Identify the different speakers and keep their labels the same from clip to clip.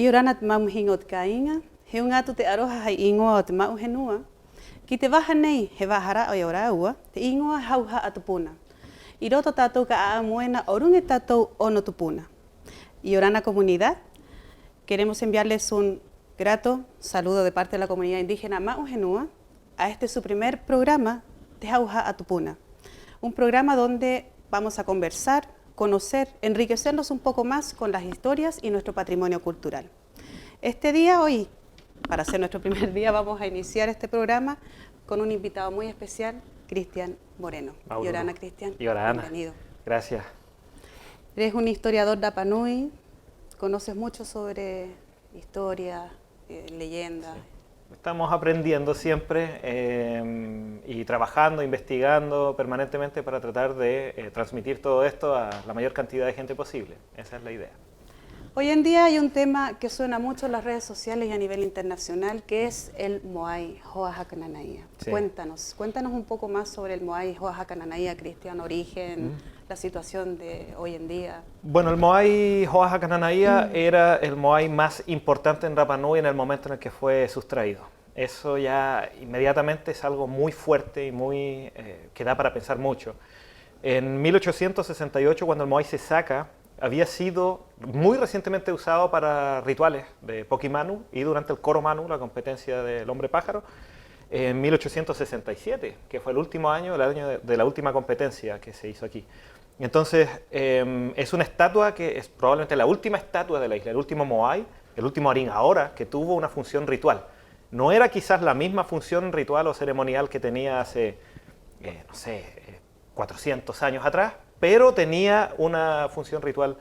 Speaker 1: Iorana te mau hingot kainga, he un atu te aroha hai ingoa o te mau henua. Ki te waha nei he wahara o Ioraua, te ingoa hauha a tupuna. I roto tātou ka aamuena o runge tātou ono tupuna. Iorana comunidad, queremos enviarles un grato saludo de parte de la comunidad indígena Mau Henua a este su primer programa de Hauja a Tupuna. Un programa donde vamos a conversar, conocer, enriquecernos un poco más con las historias y nuestro patrimonio cultural. Este día, hoy, para ser nuestro primer día, vamos a iniciar este programa con un invitado muy especial, Cristian Moreno. Iorana, Cristian, bienvenido.
Speaker 2: Gracias.
Speaker 1: Eres un historiador Rapa Nui, conoces mucho sobre historia, leyendas.
Speaker 2: Sí. Estamos aprendiendo siempre y trabajando, investigando permanentemente para tratar de transmitir todo esto a la mayor cantidad de gente posible. Esa es la idea.
Speaker 1: Hoy en día hay un tema que suena mucho en las redes sociales y a nivel internacional, que es el Moai Ho'ahakananai'a. Sí. Cuéntanos un poco más sobre el Moai Ho'ahakananai'a, Cristian, origen, la situación de hoy en día.
Speaker 2: Bueno, el Moai Ho'ahakananai'a era el Moai más importante en Rapa Nui en el momento en el que fue sustraído. Eso ya inmediatamente es algo muy fuerte y muy que da para pensar mucho. En 1868, cuando el Moai se saca, había sido muy recientemente usado para rituales de Pokimanu y durante el Coromanu, la competencia del hombre pájaro, en 1867, que fue el último año, el año de la última competencia que se hizo aquí. Entonces, es una estatua que es probablemente la última estatua de la isla, el último Moai, el último Arin ahora, que tuvo una función ritual. No era quizás la misma función ritual o ceremonial que tenía hace, 400 años atrás, pero tenía una función ritual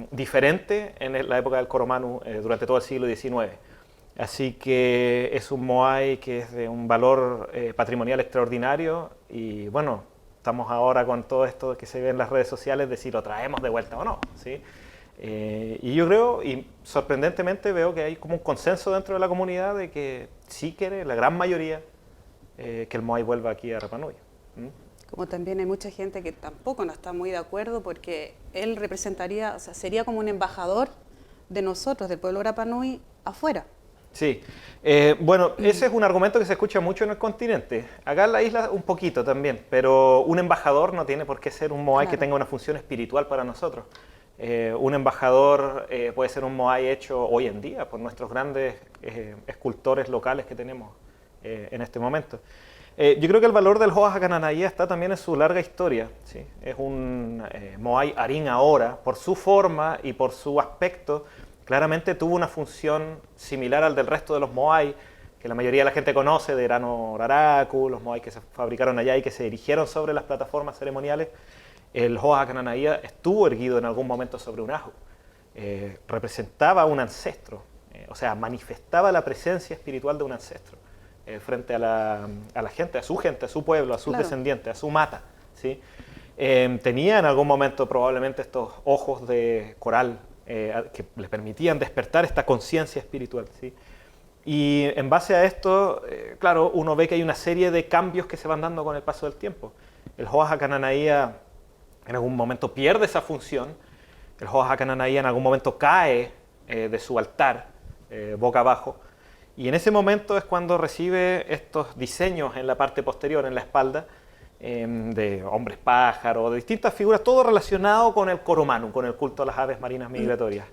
Speaker 2: diferente en la época del Coromanu durante todo el siglo XIX. Así que es un Moai que es de un valor patrimonial extraordinario y bueno, estamos ahora con todo esto que se ve en las redes sociales de si lo traemos de vuelta o no, ¿sí? Y yo creo, y sorprendentemente veo que hay como un consenso dentro de la comunidad de que sí quiere la gran mayoría que el Moai vuelva aquí a Rapa Nui.
Speaker 1: Como también hay mucha gente que tampoco no está muy de acuerdo porque él representaría, o sea, sería como un embajador de nosotros, del pueblo Rapa Nui, afuera.
Speaker 2: Sí, bueno, ese es un argumento que se escucha mucho en el continente. Acá en la isla un poquito también, pero un embajador no tiene por qué ser un Moai que tenga una función espiritual para nosotros. Un embajador puede ser un Moai hecho hoy en día por nuestros grandes escultores locales que tenemos en este momento. Yo creo que el valor del Ho'ahakananai'a está también en su larga historia, ¿sí? Es un Moai Arin ahora, por su forma y por su aspecto, claramente tuvo una función similar al del resto de los Moai, que la mayoría de la gente conoce, de Erano Raraku, los Moai que se fabricaron allá y que se erigieron sobre las plataformas ceremoniales. El Ho'ahakananai'a estuvo erguido en algún momento sobre un ajo, representaba a un ancestro, o sea, manifestaba la presencia espiritual de un ancestro. Frente a la gente, a su pueblo, a sus descendientes, a su mata, ¿sí? Tenía en algún momento probablemente estos ojos de coral que le permitían despertar esta conciencia espiritual, ¿sí? Y en base a esto, claro, uno ve que hay una serie de cambios que se van dando con el paso del tiempo. El Ho'ahakananai'a en algún momento pierde esa función, el Ho'ahakananai'a en algún momento cae de su altar boca abajo. Y en ese momento es cuando recibe estos diseños en la parte posterior, en la espalda, de hombres pájaros, de distintas figuras, todo relacionado con el Coromanu, con el culto a las aves marinas migratorias.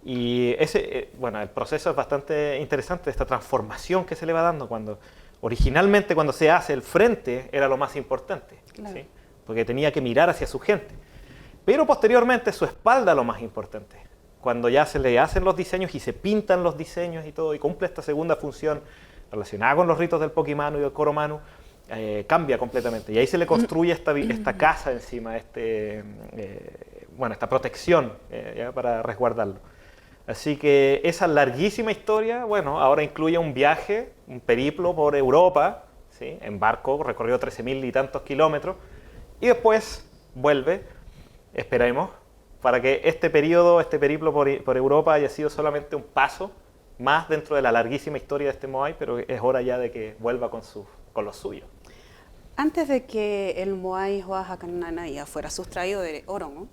Speaker 2: Y el proceso es bastante interesante, esta transformación que se le va dando cuando originalmente cuando se hace el frente era lo más importante, ¿sí? Porque tenía que mirar hacia su gente. Pero posteriormente su espalda lo más importante. Cuando ya se le hacen los diseños y se pintan los diseños y todo, y cumple esta segunda función relacionada con los ritos del Pokimanu y del Coromanu, cambia completamente. Y ahí se le construye esta casa encima, esta protección para resguardarlo. Así que esa larguísima historia, bueno, ahora incluye un viaje, un periplo por Europa, ¿sí? En barco, recorrió 13.000 y tantos kilómetros, y después vuelve, esperemos, para que este periplo por Europa haya sido solamente un paso más dentro de la larguísima historia de este Moai, pero es hora ya de que vuelva con lo suyo.
Speaker 1: Antes de que el Moai Ho'ahakananai'a fuera sustraído de Oro, ¿no?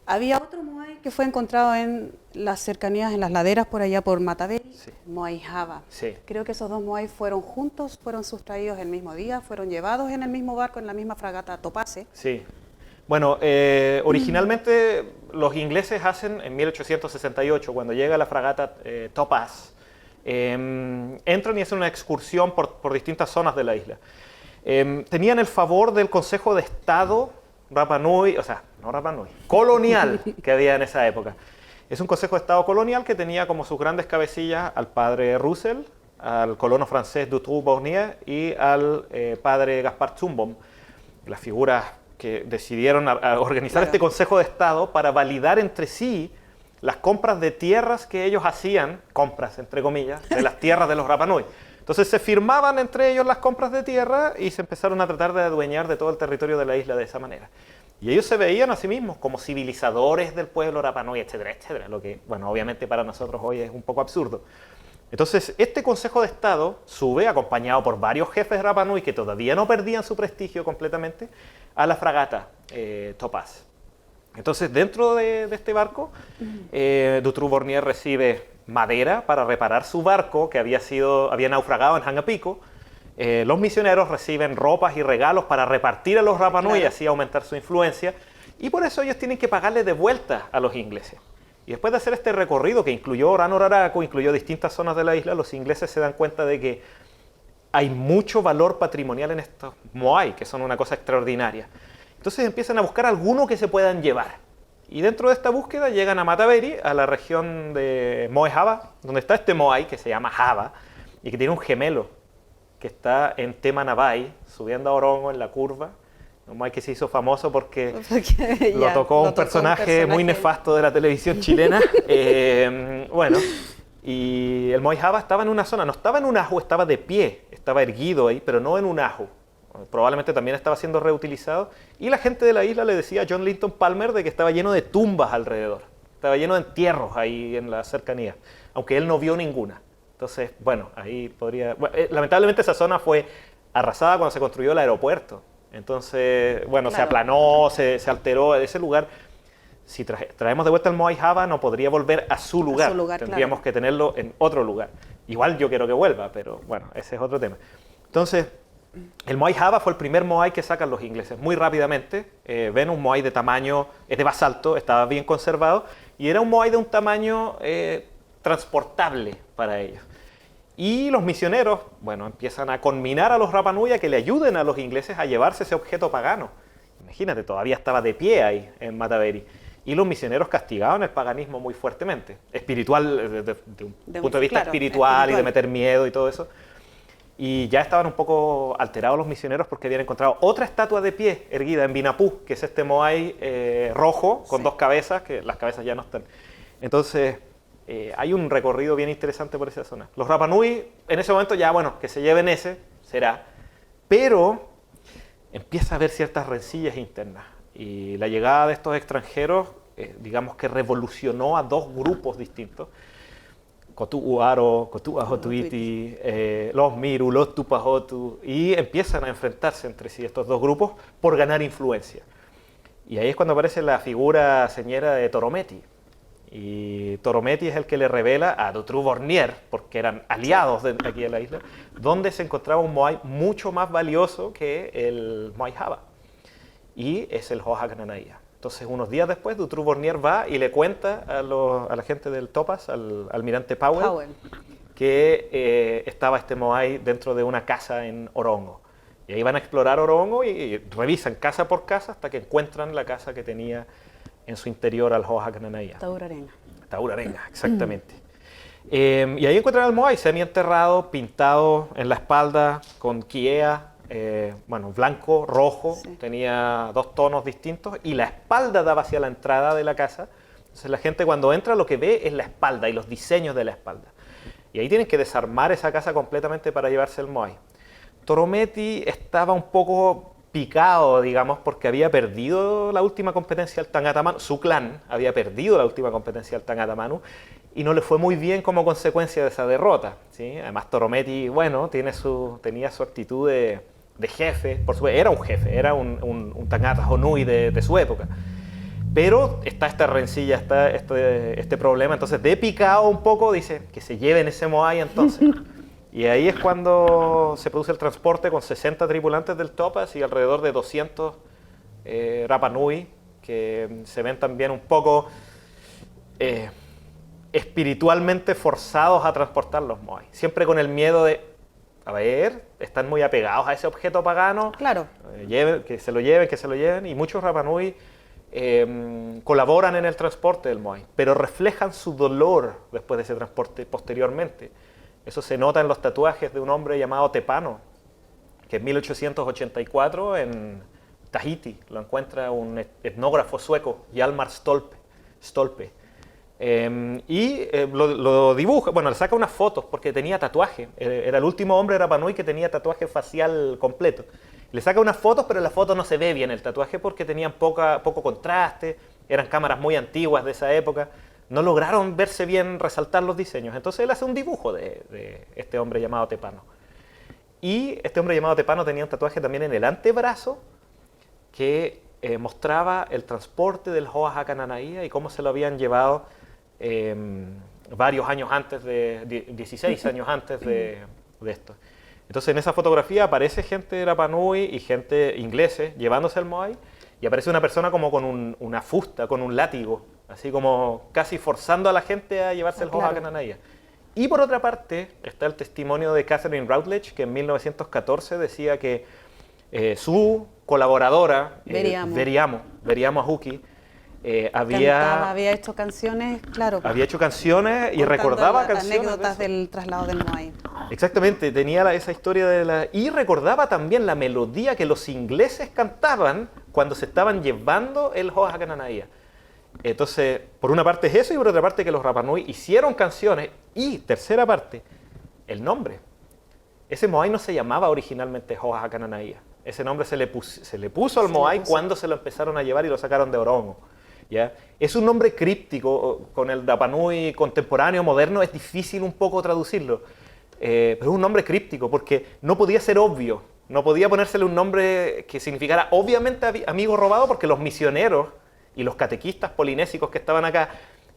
Speaker 1: Había otro Moai que fue encontrado en las cercanías, en las laderas por allá por Mataveri,
Speaker 2: Sí.
Speaker 1: Moai Java.
Speaker 2: Sí.
Speaker 1: Creo que esos dos Moai fueron juntos, fueron sustraídos el mismo día, fueron llevados en el mismo barco, en la misma fragata Topaze.
Speaker 2: Sí. Bueno, originalmente los ingleses hacen, en 1868, cuando llega la fragata Topaz, entran y hacen una excursión por distintas zonas de la isla. Tenían el favor del Consejo de Estado Rapa Nui, o sea, no Rapa Nui, colonial que había en esa época. Es un Consejo de Estado colonial que tenía como sus grandes cabecillas al padre Russell, al colono francés Dutroux-Bornier y al padre Gaspard Zumbom, las figuras que decidieron a organizar
Speaker 1: Claro.
Speaker 2: este Consejo de Estado para validar entre sí las compras de tierras que ellos hacían, compras entre comillas, de las tierras de los Rapa Nui. Entonces se firmaban entre ellos las compras de tierra y se empezaron a tratar de adueñar de todo el territorio de la isla de esa manera. Y ellos se veían a sí mismos como civilizadores del pueblo Rapa Nui, etcétera, etcétera, lo que, bueno, obviamente para nosotros hoy es un poco absurdo. Entonces, este Consejo de Estado sube, acompañado por varios jefes Rapa Nui que todavía no perdían su prestigio completamente, a la fragata Topaz. Entonces, dentro de este barco, Dutroux-Bornier recibe madera para reparar su barco que había naufragado en Hangapico. Los misioneros reciben ropas y regalos para repartir a los Rapa Nui y
Speaker 1: Claro.
Speaker 2: así aumentar su influencia. Y por eso ellos tienen que pagarle de vuelta a los ingleses. Y después de hacer este recorrido que incluyó Orano Raraku, incluyó distintas zonas de la isla, los ingleses se dan cuenta de que hay mucho valor patrimonial en estos moai, que son una cosa extraordinaria. Entonces empiezan a buscar alguno que se puedan llevar. Y dentro de esta búsqueda llegan a Mataveri, a la región de Moe Java, donde está este moai que se llama Java y que tiene un gemelo que está en Tema Navai, subiendo a Orongo en la curva. Un moai que se hizo famoso porque
Speaker 1: Porque
Speaker 2: lo
Speaker 1: ya,
Speaker 2: tocó un personaje muy nefasto de la televisión chilena. Bueno, y el Moai Java estaba en una zona, no estaba en un ajo, estaba de pie, estaba erguido ahí, pero no en un ajo. Probablemente también estaba siendo reutilizado. Y la gente de la isla le decía a John Linton Palmer de que estaba lleno de tumbas alrededor. Estaba lleno de entierros ahí en la cercanía, aunque él no vio ninguna. Entonces, bueno, ahí podría... Bueno, lamentablemente esa zona fue arrasada cuando se construyó el aeropuerto. Entonces, bueno, se
Speaker 1: Claro.
Speaker 2: aplanó, se alteró ese lugar. Si traemos de vuelta el Moai Java, no podría volver a su lugar. Tendríamos
Speaker 1: claro.
Speaker 2: que tenerlo en otro lugar. Igual yo quiero que vuelva, pero bueno, ese es otro tema. Entonces, el Moai Java fue el primer Moai que sacan los ingleses muy rápidamente. Ven un Moai de tamaño, es de basalto, estaba bien conservado, y era un Moai de un tamaño transportable para ellos. Y los misioneros, bueno, empiezan a conminar a los Rapa Nui a que le ayuden a los ingleses a llevarse ese objeto pagano. Imagínate, todavía estaba de pie ahí en Mataveri. Y los misioneros castigaban el paganismo muy fuertemente, espiritual, de un punto de vista
Speaker 1: claro,
Speaker 2: espiritual y de meter miedo y todo eso. Y ya estaban un poco alterados los misioneros porque habían encontrado otra estatua de pie erguida en Vinapú, que es este Moai rojo con dos cabezas, que las cabezas ya no están. Entonces, hay un recorrido bien interesante por esa zona. Los Rapa Nui, en ese momento ya, bueno, que se lleven ese, será. Pero empieza a haber ciertas rencillas internas. Y la llegada de estos extranjeros, digamos que revolucionó a dos grupos distintos. Kotu'uaro, Kotu'ahotuiti, los Miru, los Tupahotu, y empiezan a enfrentarse entre sí estos dos grupos por ganar influencia. Y ahí es cuando aparece la figura señera de Torometi. Y Torometi es el que le revela a Dutroux-Bornier, porque eran aliados de aquí en la isla, donde se encontraba un Moai mucho más valioso que el Moai Java. Y es el Hohak Nanaya. Entonces, unos días después, Dutroux-Bornier va y le cuenta a la gente del Topaz, al almirante Powell, que estaba este Moai dentro de una casa en Orongo. Y ahí van a explorar Orongo y revisan casa por casa hasta que encuentran la casa que tenía en su interior al Hohak Nanaya.
Speaker 1: Taurarenga.
Speaker 2: Taurarenga, exactamente. Y ahí encuentran al Moai semi-enterrado, pintado en la espalda con kiea, bueno, blanco, rojo,
Speaker 1: Sí.
Speaker 2: tenía dos tonos distintos y la espalda daba hacia la entrada de la casa. Entonces la gente cuando entra lo que ve es la espalda y los diseños de la espalda. Y ahí tienen que desarmar esa casa completamente para llevarse el Moai. Torometi estaba un poco picado, digamos, porque había perdido la última competencia al Tangata Manu. Su clan había perdido la última competencia al Tangata Manu y no le fue muy bien como consecuencia de esa derrota, ¿sí? Además Torometi, bueno, tenía su actitud de jefe, por supuesto, era un jefe, era un Tangata Honui de su época. Pero está esta rencilla, está este problema. Entonces, de picado un poco, dice que se lleven ese Moai entonces. Y ahí es cuando se produce el transporte con 60 tripulantes del Topaz y alrededor de 200 Rapa Nui, que se ven también un poco espiritualmente forzados a transportar los Moai. Siempre con el miedo de, a ver, están muy apegados a ese objeto pagano.
Speaker 1: Claro.
Speaker 2: Que se lo lleven. Y muchos Rapa Nui colaboran en el transporte del Moai, pero reflejan su dolor después de ese transporte posteriormente. Eso se nota en los tatuajes de un hombre llamado Tepano, que en 1884 en Tahiti lo encuentra un etnógrafo sueco, Hjalmar Stolpe. Lo dibuja, bueno, le saca unas fotos porque tenía tatuaje. Era el último hombre Rapa Nui que tenía tatuaje facial completo. Le saca unas fotos, pero en las fotos no se ve bien el tatuaje porque tenían poco contraste, eran cámaras muy antiguas de esa época. No lograron verse bien, resaltar los diseños. Entonces él hace un dibujo de este hombre llamado Tepano. Y este hombre llamado Tepano tenía un tatuaje también en el antebrazo que mostraba el transporte del Hoa Hakananaia y cómo se lo habían llevado varios años antes, 16 años antes de esto. Entonces en esa fotografía aparece gente de Rapa Nui y gente ingleses llevándose el Moai y aparece una persona como con una fusta, con un látigo, así como casi forzando a la gente a llevarse el Hoa Hakananaia. Y por otra parte está el testimonio de Catherine Routledge, que en 1914 decía que su colaboradora, Veriamo Ahuki,
Speaker 1: había hecho canciones, claro.
Speaker 2: Había hecho canciones y recordaba canciones.
Speaker 1: Anécdotas del traslado del Moai.
Speaker 2: Exactamente, tenía esa historia y recordaba también la melodía que los ingleses cantaban cuando se estaban llevando el Hoa Hakananaia. Entonces, por una parte es eso y por otra parte que los Rapa Nui hicieron canciones y, tercera parte, el nombre. Ese Moai no se llamaba originalmente Hoa Hakananaia. Ese nombre se le puso al Moai cuando se lo empezaron a llevar y lo sacaron de Orongo. ¿Ya? Es un nombre críptico, con el Rapa Nui contemporáneo, moderno, es difícil un poco traducirlo. Pero es un nombre críptico porque no podía ser obvio. No podía ponérsele un nombre que significara obviamente amigo robado porque los misioneros y los catequistas polinésicos que estaban acá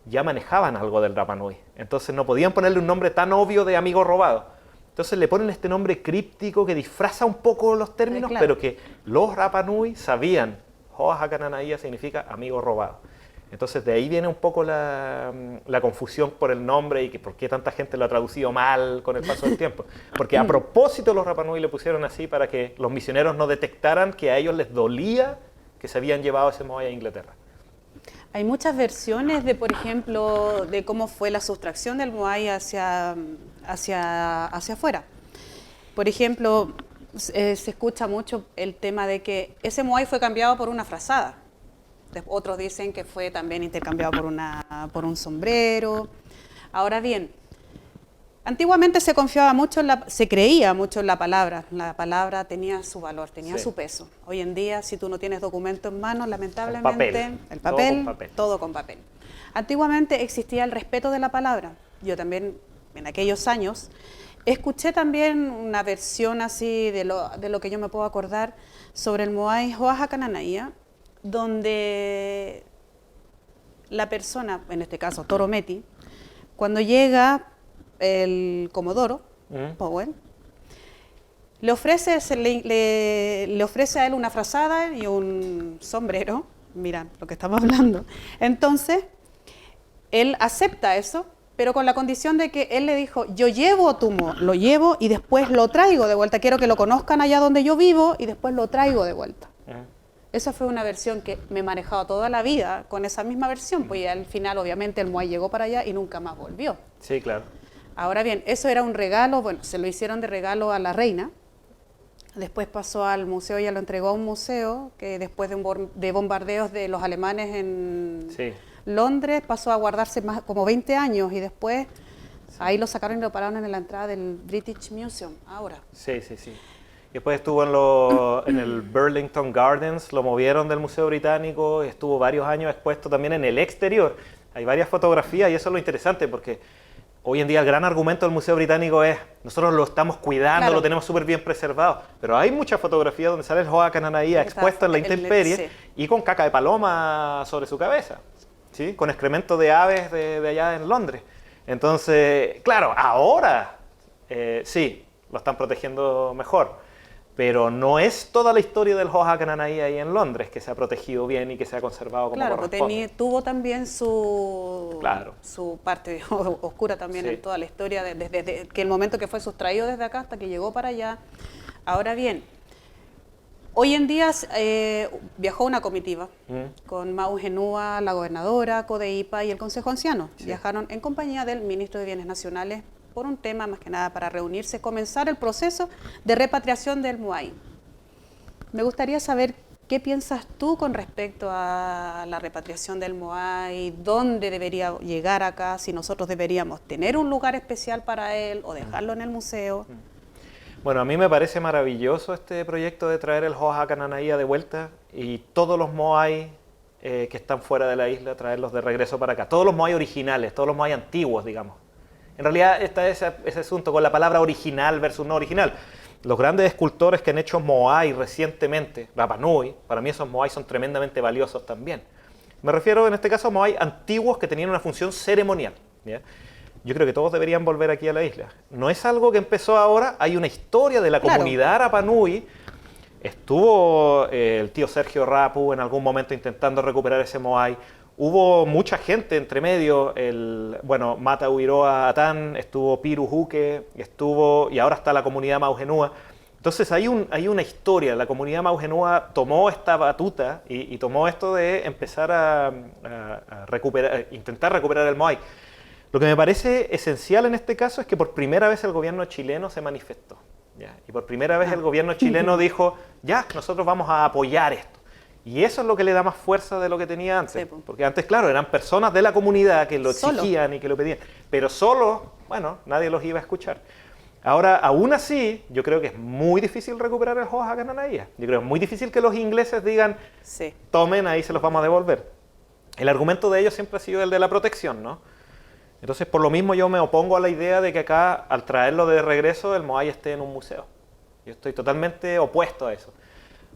Speaker 2: ya manejaban algo del Rapa Nui. Entonces no podían ponerle un nombre tan obvio de amigo robado. Entonces le ponen este nombre críptico que disfraza un poco los términos,
Speaker 1: claro.
Speaker 2: Pero que los Rapa Nui sabían. Hoa Hakananaia significa amigo robado. Entonces de ahí viene un poco la confusión por el nombre y que por qué tanta gente lo ha traducido mal con el paso del tiempo. Porque a propósito los Rapa Nui le pusieron así para que los misioneros no detectaran que a ellos les dolía que se habían llevado ese Moai a Inglaterra.
Speaker 1: Hay muchas versiones de, por ejemplo, de cómo fue la sustracción del Moai hacia afuera. Por ejemplo, se escucha mucho el tema de que ese Moai fue cambiado por una frazada. Otros dicen que fue también intercambiado por un sombrero. Ahora bien, antiguamente se confiaba mucho se creía mucho en la palabra. La palabra tenía su valor, tenía su peso. Hoy en día, si tú no tienes documento en mano, lamentablemente, el papel, todo con papel. Antiguamente existía el respeto de la palabra. Yo también, en aquellos años, escuché también una versión así de lo que yo me puedo acordar sobre el Moai Hoa Hakananaia, donde la persona, en este caso Torometi, cuando llega el Comodoro, Powell, le ofrece a él una frazada y un sombrero, mira lo que estamos hablando. Entonces, él acepta eso, pero con la condición de que él le dijo, yo lo llevo y después lo traigo de vuelta, quiero que lo conozcan allá donde yo vivo y después lo traigo de vuelta. Esa fue una versión que me he manejado toda la vida con esa misma versión, pues al final obviamente el Moai llegó para allá y nunca más volvió.
Speaker 2: Sí, claro.
Speaker 1: Ahora bien, eso era un regalo, bueno, se lo hicieron de regalo a la reina, después pasó al museo, ella lo entregó a un museo que después de bombardeos de los alemanes en Londres pasó a guardarse más como 20 años y después ahí lo sacaron y lo pararon en la entrada del British Museum, ahora.
Speaker 2: Sí. Después estuvo en el Burlington Gardens, lo movieron del Museo Británico, estuvo varios años expuesto también en el exterior. Hay varias fotografías y eso es lo interesante porque hoy en día el gran argumento del Museo Británico es, nosotros lo estamos cuidando,
Speaker 1: Claro.
Speaker 2: lo tenemos súper bien preservado, pero hay muchas fotografías donde sale el Hoa Kananaía expuesto en la intemperie
Speaker 1: sí.
Speaker 2: y con caca de paloma sobre su cabeza, ¿sí? Con excremento de aves de allá en Londres. Entonces, claro, ahora sí, lo están protegiendo mejor. Pero no es toda la historia del Hoa Kananaía ahí en Londres que se ha protegido bien y que se ha conservado como
Speaker 1: Claro,
Speaker 2: corresponde.
Speaker 1: tuvo también su,
Speaker 2: Claro.
Speaker 1: su parte oscura también
Speaker 2: Sí.
Speaker 1: en toda la historia, desde que el momento que fue sustraído desde acá hasta que llegó para allá. Ahora bien, hoy en día viajó una comitiva con Mau Genúa, la gobernadora, CODEIPA y el Consejo Anciano.
Speaker 2: Sí.
Speaker 1: Viajaron en compañía del ministro de Bienes Nacionales por un tema más que nada para reunirse, comenzar el proceso de repatriación del Moai. Me gustaría saber qué piensas tú con respecto a la repatriación del Moai, dónde debería llegar acá, si nosotros deberíamos tener un lugar especial para él o dejarlo en el museo.
Speaker 2: Bueno, a mí me parece maravilloso este proyecto de traer el Hoa Kananaía de vuelta y todos los Moai que están fuera de la isla, traerlos de regreso para acá. Todos los Moai originales, todos los Moai antiguos, digamos. En realidad está ese asunto con la palabra original versus no original. Los grandes escultores que han hecho Moai recientemente, Rapa Nui, para mí esos Moai son tremendamente valiosos también. Me refiero en este caso a Moai antiguos que tenían una función ceremonial, ¿ya? Yo creo que todos deberían volver aquí a la isla. No es algo que empezó ahora, hay una historia de la comunidad Rapa Nui. Estuvo el tío Sergio Rapu en algún momento intentando recuperar ese Moai. Hubo mucha gente entre medio, Mata Uiroa Atán, estuvo Piru Juque, y ahora está la comunidad Mau Genúa. Entonces hay una historia, la comunidad Mau Genúa tomó esta batuta y tomó esto de empezar a intentar recuperar el Moai. Lo que me parece esencial en este caso es que por primera vez el gobierno chileno se manifestó, ¿ya? Y por primera vez el gobierno chileno dijo, ya, nosotros vamos a apoyar esto. Y eso es lo que le da más fuerza de lo que tenía antes.
Speaker 1: Sí,
Speaker 2: porque antes, claro, eran personas de la comunidad que lo
Speaker 1: Solo.
Speaker 2: exigían y que lo pedían. Pero solo, bueno, nadie los iba a escuchar. Ahora, aún así, yo creo que es muy difícil recuperar el Hoa Kananaía. Yo creo que es muy difícil que los ingleses digan,
Speaker 1: Sí.
Speaker 2: tomen, ahí se los vamos a devolver. El argumento de ellos siempre ha sido el de la protección, ¿no? Entonces, por lo mismo, yo me opongo a la idea de que acá, al traerlo de regreso, el Moai esté en un museo. Yo estoy totalmente opuesto a eso.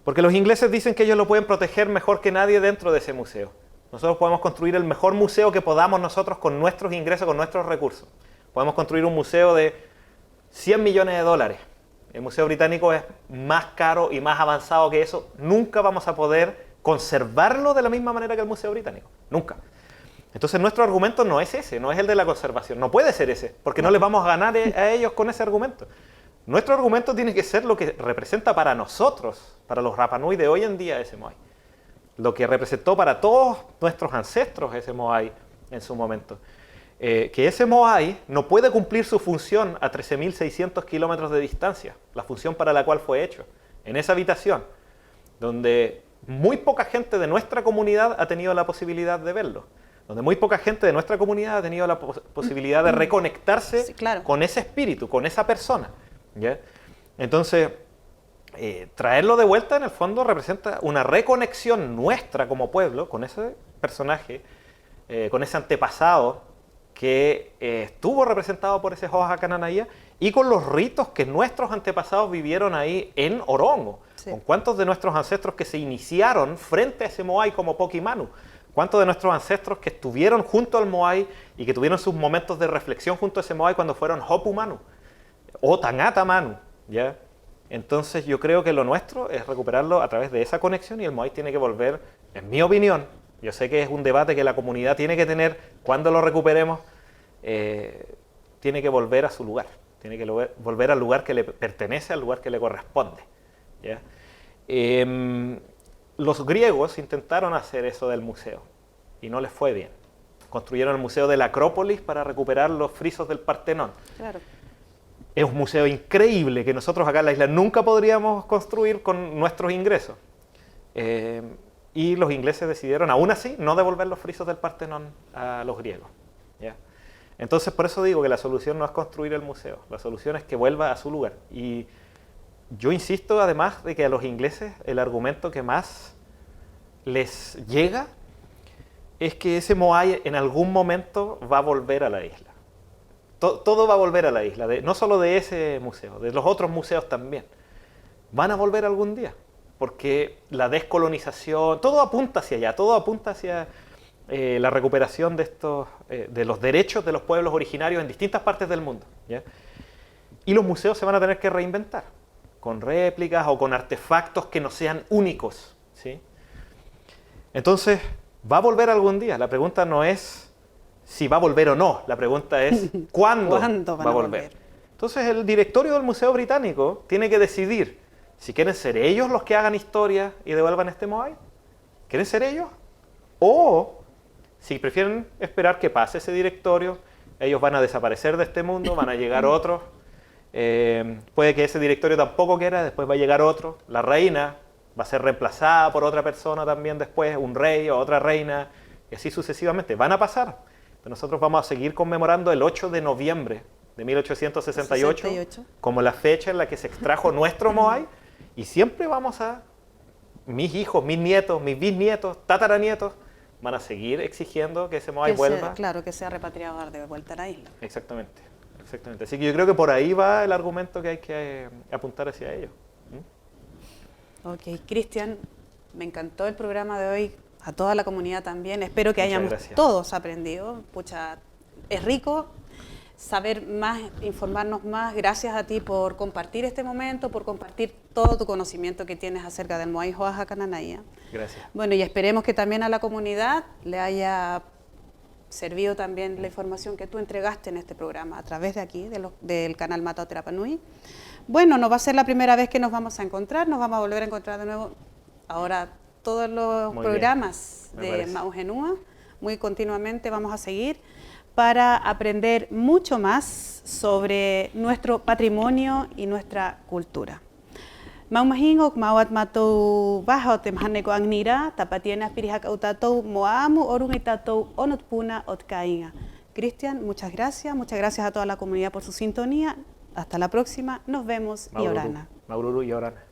Speaker 2: Porque los ingleses dicen que ellos lo pueden proteger mejor que nadie dentro de ese museo. Nosotros podemos construir el mejor museo que podamos nosotros con nuestros ingresos, con nuestros recursos. Podemos construir un museo de 100 millones de dólares. El Museo Británico es más caro y más avanzado que eso. Nunca vamos a poder conservarlo de la misma manera que el Museo Británico. Nunca. Entonces nuestro argumento no es ese, no es el de la conservación. No puede ser ese, porque no les vamos a ganar a ellos con ese argumento. Nuestro argumento tiene que ser lo que representa para nosotros, para los Rapa Nui de hoy en día ese Moai. Lo que representó para todos nuestros ancestros ese Moai en su momento. Que ese Moai no puede cumplir su función a 13.600 kilómetros de distancia, la función para la cual fue hecho, en esa habitación, donde muy poca gente de nuestra comunidad ha tenido la posibilidad de verlo, donde muy poca gente de nuestra comunidad ha tenido la posibilidad de reconectarse
Speaker 1: Sí, claro.
Speaker 2: con ese espíritu, con esa persona, ¿ya? Entonces, traerlo de vuelta en el fondo representa una reconexión nuestra como pueblo con ese personaje, con ese antepasado que estuvo representado por ese Hoa Kananaía y con los ritos que nuestros antepasados vivieron ahí en Orongo.
Speaker 1: Sí.
Speaker 2: Con cuántos de nuestros ancestros que se iniciaron frente a ese Moai como Pokimanu. Cuántos de nuestros ancestros que estuvieron junto al Moai y que tuvieron sus momentos de reflexión junto a ese Moai cuando fueron Hopu Manu o Tangata Manu, ¿ya? Entonces yo creo que lo nuestro es recuperarlo a través de esa conexión y el Moai tiene que volver, en mi opinión, yo sé que es un debate que la comunidad tiene que tener cuando lo recuperemos, tiene que volver a su lugar, tiene que volver al lugar que le pertenece, al lugar que le corresponde, ¿ya? Los griegos intentaron hacer eso del museo y no les fue bien. Construyeron el Museo de la Acrópolis para recuperar los frisos del Partenón.
Speaker 1: Claro.
Speaker 2: Es un museo increíble que nosotros acá en la isla nunca podríamos construir con nuestros ingresos. Y los ingleses decidieron, aún así, no devolver los frisos del Partenón a los griegos, ¿ya? Entonces, por eso digo que la solución no es construir el museo, la solución es que vuelva a su lugar. Y yo insisto, además, de que a los ingleses el argumento que más les llega es que ese Moai en algún momento va a volver a la isla. todo va a volver a la isla, no solo de ese museo, de los otros museos también. Van a volver algún día, porque la descolonización, todo apunta hacia allá, todo apunta hacia la recuperación de los derechos de los pueblos originarios en distintas partes del mundo, ¿ya? Y los museos se van a tener que reinventar, con réplicas o con artefactos que no sean únicos, ¿sí? Entonces, ¿va a volver algún día? La pregunta no es si va a volver o no, la pregunta es ¿cuándo va a volver? Entonces, el directorio del Museo Británico tiene que decidir si quieren ser ellos los que hagan historia y devuelvan este Moai. ¿Quieren ser ellos? O, si prefieren esperar que pase ese directorio, ellos van a desaparecer de este mundo, van a llegar otros. Puede que ese directorio tampoco quiera, después va a llegar otro. La reina va a ser reemplazada por otra persona también después, un rey o otra reina, y así sucesivamente. Van a pasar. Nosotros vamos a seguir conmemorando el 8 de noviembre de 1868 como la fecha en la que se extrajo nuestro Moai, y siempre vamos a, mis hijos, mis nietos, mis bisnietos, tataranietos, van a seguir exigiendo que ese Moai vuelva.
Speaker 1: Claro, que sea repatriado de vuelta a la isla.
Speaker 2: Exactamente, exactamente. Así que yo creo que por ahí va el argumento que hay que apuntar hacia ello.
Speaker 1: Ok, Cristian, me encantó el programa de hoy, a toda la comunidad también. Espero que hayamos todos aprendido. Pucha, es rico saber más, informarnos más. Gracias a ti por compartir este momento, por compartir todo tu conocimiento que tienes acerca del Moai Hoaja Kananaía.
Speaker 2: Gracias.
Speaker 1: Bueno, y esperemos que también a la comunidad le haya servido también la información que tú entregaste en este programa a través de aquí, del canal Matao Te Rapa Nui. Bueno, no va a ser la primera vez que nos vamos a encontrar, nos vamos a volver a encontrar de nuevo. Ahora todos los programas de Mau Henua, muy continuamente vamos a seguir para aprender mucho más sobre nuestro patrimonio y nuestra cultura. Mau mahingo mawat matou bajo temhaneko angnira tapatiena pirihak utatou moamu orung itatou onut puna otkainga. Cristian, muchas gracias a toda la comunidad por su sintonía. Hasta la próxima, nos vemos y orana.
Speaker 2: Maururu y orana.